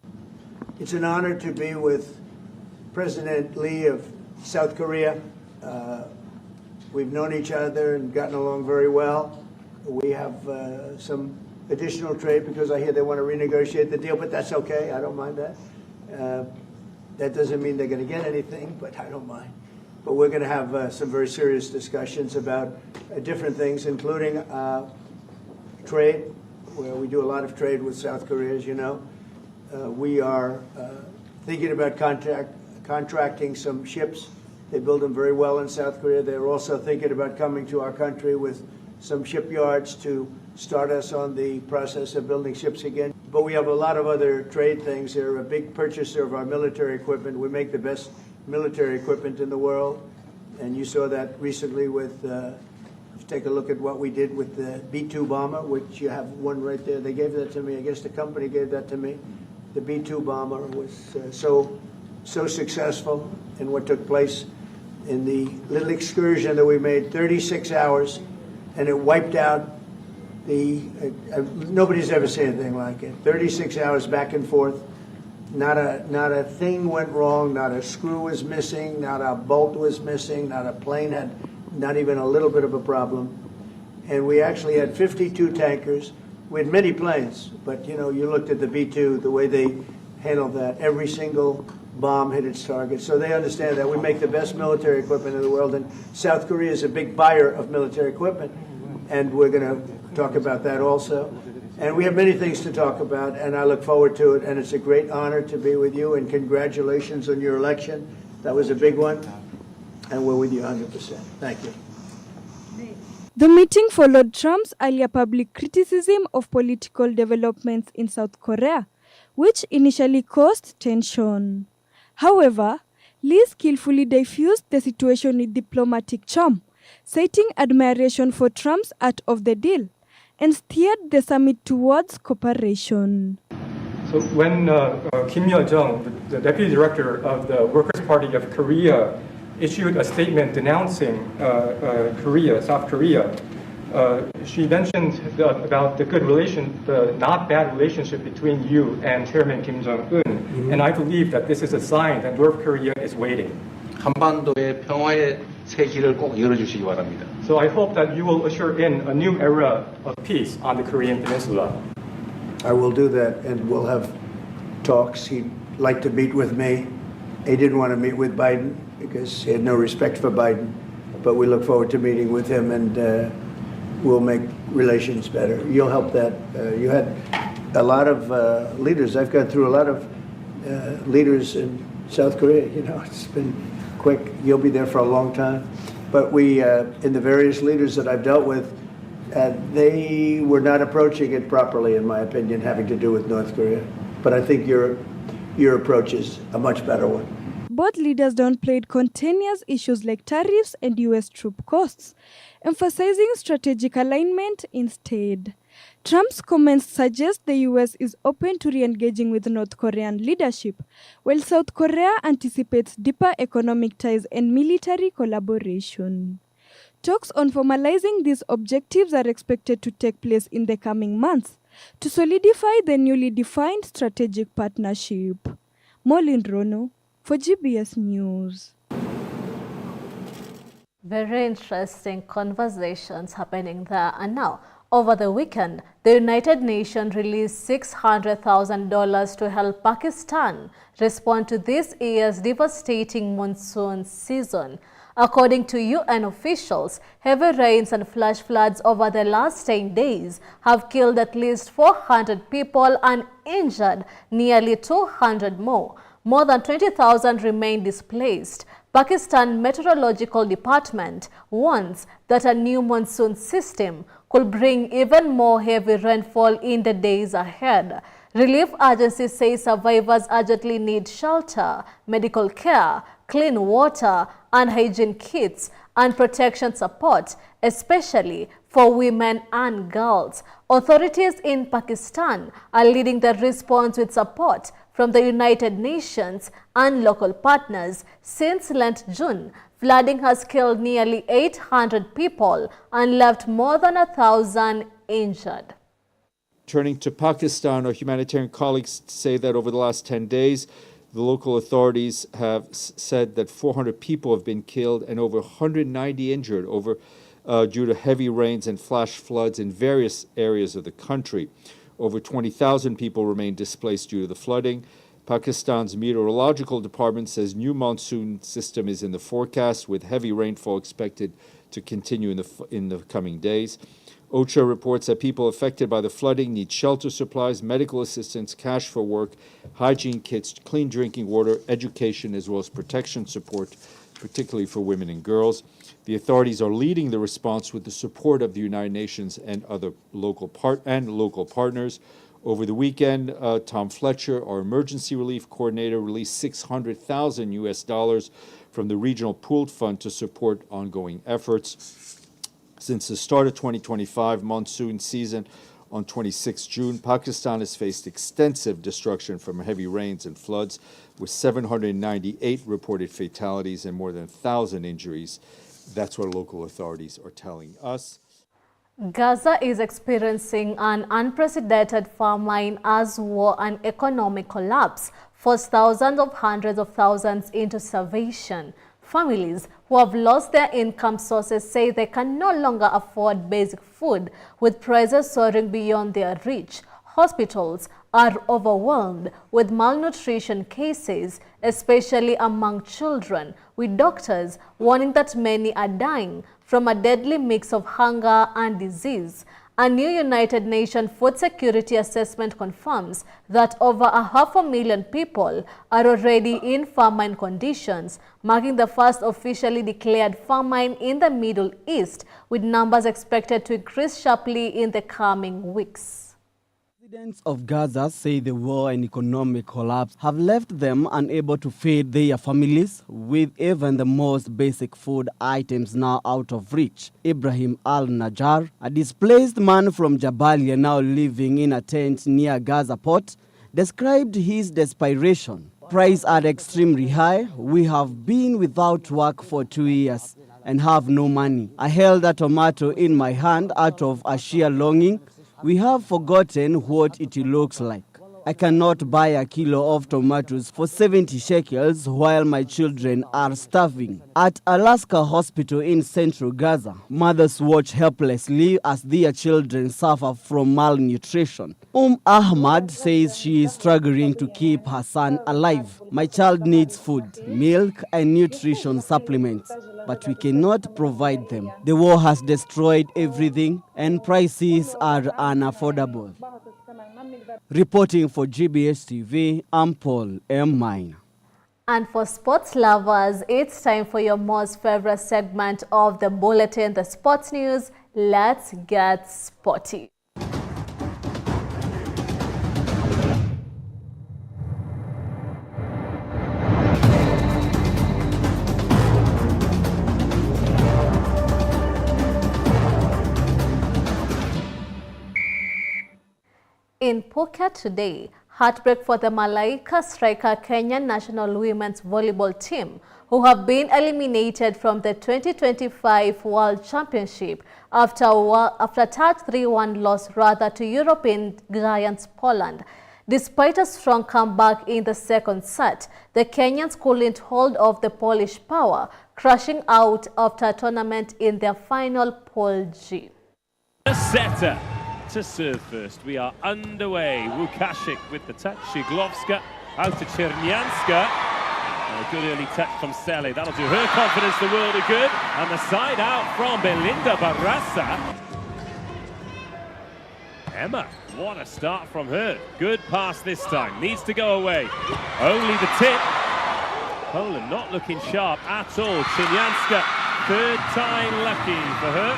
Speaker 13: It's an honor to be with President Lee of South Korea. We've known each other and gotten along very well. We have some additional trade because I hear they want to renegotiate the deal, but that's okay. I don't mind that. That doesn't mean they're going to get anything, but I don't mind. But we're going to have some very serious discussions about different things, including trade, where we do a lot of trade with South Korea, as you know. We are thinking about contracting some ships. They build them very well in South Korea. They're also thinking about coming to our country with some shipyards to start us on the process of building ships again. But we have a lot of other trade things. They're a big purchaser of our military equipment. We make the best military equipment in the world. And you saw that recently with, take a look at what we did with the B-2 bomber, which you have one right there. They gave that to me. I guess the company gave that to me. The B-2 bomber was so successful in what took place in the little excursion that we made, 36 hours, and it wiped out the, nobody's ever seen anything like it. 36 hours back and forth. Not a thing went wrong, not a screw was missing, not a bolt was missing, not a plane had not even a little bit of a problem. And we actually had 52 tankers. We had many planes, but you know, you looked at the B-2, the way they handled that. Every single bomb hit its target. So they understand that. We make the best military equipment in the world, and South Korea is a big buyer of military equipment, and we're going to talk about that also. And we have many things to talk about, and I look forward to it, and it's a great honor to be with you, and congratulations on your election. That was a big one, and we're with you 100%. Thank you.
Speaker 4: The meeting followed Trump's earlier public criticism of political developments in South Korea, which initially caused tension. However, Lee skillfully diffused the situation with diplomatic charm, citing admiration for Trump's art of the deal, and steered the summit towards cooperation.
Speaker 2: So when Kim Yo-jong, the deputy director of the Workers' Party of Korea, issued a statement denouncing South Korea, she mentioned about the not bad relationship between you and Chairman Kim Jong-un, and I believe that this is a sign that North Korea is waiting.
Speaker 21: 한반도의 평화의 새 길을 꼭 열어주시기 바랍니다.
Speaker 2: So I hope that you will usher in a new era of peace on the Korean Peninsula.
Speaker 13: I will do that, and we'll have talks. He'd like to meet with me. He didn't want to meet with Biden because he had no respect for Biden, but we look forward to meeting with him, and we'll make relations better. You'll help that. You had a lot of leaders. I've gone through a lot of leaders in South Korea. You know, it's been quick. You'll be there for a long time. But we, in the various leaders that I've dealt with, they were not approaching it properly, in my opinion, having to do with North Korea. But I think your approach is a much better one.
Speaker 4: Both leaders downplayed contentious issues like tariffs and U.S. troop costs, emphasizing strategic alignment instead. Trump's comments suggest the U.S. is open to re-engaging with North Korean leadership, while South Korea anticipates deeper economic ties and military collaboration. Talks on formalizing these objectives are expected to take place in the coming months to solidify the newly defined strategic partnership. Molin Rono for GBS News.
Speaker 1: Very interesting conversations happening there. And now, over the weekend, the United Nations released $600,000 to help Pakistan respond to this year's devastating monsoon season. According to UN officials, heavy rains and flash floods over the last 10 days have killed at least 400 people and injured nearly 200 more. More than 20,000 remain displaced. Pakistan Meteorological Department warns that a new monsoon system could bring even more heavy rainfall in the days ahead. Relief agencies say survivors urgently need shelter, medical care, clean water, and hygiene kits and protection support, especially for women and girls. Authorities in Pakistan are leading the response with support from the United Nations and local partners. Since late June, flooding has killed nearly 800 people and left more than 1,000 injured.
Speaker 22: Turning to Pakistan, our humanitarian colleagues say that over the last 10 days, the local authorities have said that 400 people have been killed and over 190 injured due to heavy rains and flash floods in various areas of the country. Over 20,000 people remain displaced due to the flooding. Pakistan's meteorological department says new monsoon system is in the forecast, with heavy rainfall expected to continue in the coming days. OCHA reports that people affected by the flooding need shelter supplies, medical assistance, cash for work, hygiene kits, clean drinking water, education, as well as protection support, particularly for women and girls. The authorities are leading the response with the support of the United Nations and other local partners. Over the weekend, Tom Fletcher, our emergency relief coordinator, released $600,000 from the regional pooled fund to support ongoing efforts. Since the start of 2025 monsoon season on 26 June, Pakistan has faced extensive destruction from heavy rains and floods, with 798 reported fatalities and more than 1,000 injuries. That's what local authorities are telling us.
Speaker 1: Gaza is experiencing an unprecedented famine as war and economic collapse force thousands of hundreds of thousands into starvation. Families who have lost their income sources say they can no longer afford basic food, with prices soaring beyond their reach. hospitals are overwhelmed with malnutrition cases, especially among children, with doctors warning that many are dying from a deadly mix of hunger and disease. A new United Nations Food Security Assessment confirms that over 500,000 people are already in famine conditions, marking the first officially declared famine in the Middle East, with numbers expected to increase sharply in the coming weeks.
Speaker 5: Residents of Gaza say the war and economic collapse have left them unable to feed their families, with even the most basic food items now out of reach. Ibrahim al-Najjar, a displaced man from Jabalia now living in a tent near Gaza port, described his desperation. Prices are extremely high. We have been without work for 2 years and have no money. I held a tomato in my hand out of a sheer longing. We have forgotten what it looks like. I cannot buy a kilo of tomatoes for 70 shekels while my children are starving. At Alaska Hospital in central Gaza, mothers watch helplessly as their children suffer from malnutrition. Ahmad says she is struggling to keep her son alive. My child needs food, milk, and nutrition supplements, but we cannot provide them. The war has destroyed everything, and prices are unaffordable. Reporting for GBS TV, I'm Paul M. Mine.
Speaker 1: And for sports lovers, it's time for your most favorite segment of the bulletin, the sports news. Let's get sporty. In Phuket today, heartbreak for the Malaika striker Kenyan national women's volleyball team, who have been eliminated from the 2025 World Championship after a touch 3-1 loss rather to European giants Poland. Despite a strong comeback in the second set, the Kenyans couldn't hold off the Polish power, crashing out after a tournament in their final Pool G.
Speaker 6: The setter to serve first. We are underway. Łukasik with the touch. Shiglovska out to Czernianska. A good early touch from Sele. That'll do her confidence the world of good. And the side out from Belinda Barraza. Emma, what a start from her. Good pass this time. Needs to go away. Only the tip. Poland not looking sharp at all. Czernianska, third time lucky for her.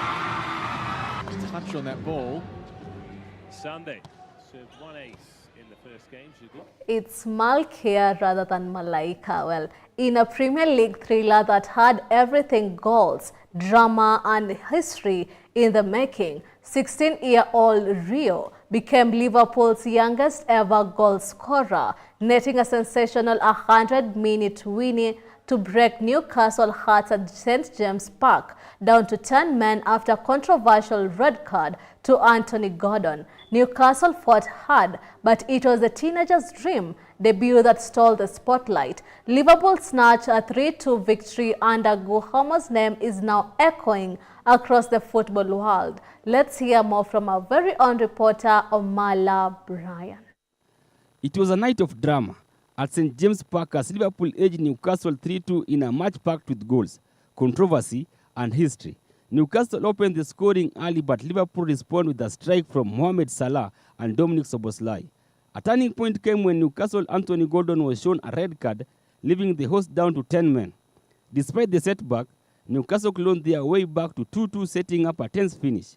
Speaker 23: Touch on that ball.
Speaker 6: Sunday served one ace in the first game.
Speaker 1: It's Malkia rather than Malaika. Well, in a Premier League thriller that had everything goals, drama and history in the making, 16-year-old Rio became Liverpool's youngest ever goal scorer, netting a sensational 100-minute winning to break Newcastle hearts at St James Park, down to 10 men after a controversial red card to Anthony Gordon. Newcastle fought hard, but it was the teenager's dream debut that stole the spotlight. Liverpool snatched a 3-2 victory, and Guhamo's name is now echoing across the football world. Let's hear more from our very own reporter, Omala Bryan.
Speaker 24: It was a night of drama at St James Park as Liverpool edged Newcastle 3-2 in a match packed with goals, controversy and history. Newcastle opened the scoring early, but Liverpool responded with a strike from Mohamed Salah and Dominic Szoboszlai. A turning point came when Newcastle Anthony Gordon was shown a red card, leaving the host down to 10 men. Despite the setback, Newcastle clawed their way back to 2-2, setting up a tense finish.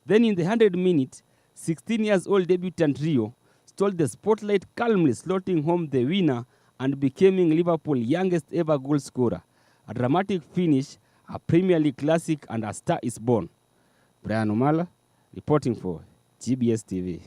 Speaker 24: Then in the 100th minute, 16-year-old debutant Rio stole the spotlight, calmly slotting home the winner and becoming Liverpool's youngest ever goal scorer. A dramatic finish, a Premier League classic, and a star is born. Brian Omala, reporting for GBS TV.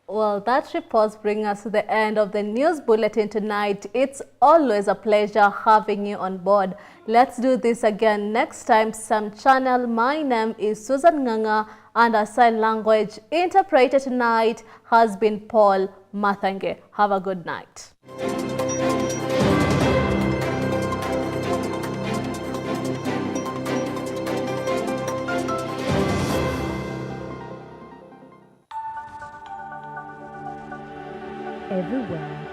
Speaker 1: Well, that report brings us to the end of the news bulletin tonight. It's always a pleasure having you on board. Let's do this again next time, some channel. My name is Susan Nganga, and our sign language interpreter tonight has been Paul Mathange. Have a good night.
Speaker 20: everywhere.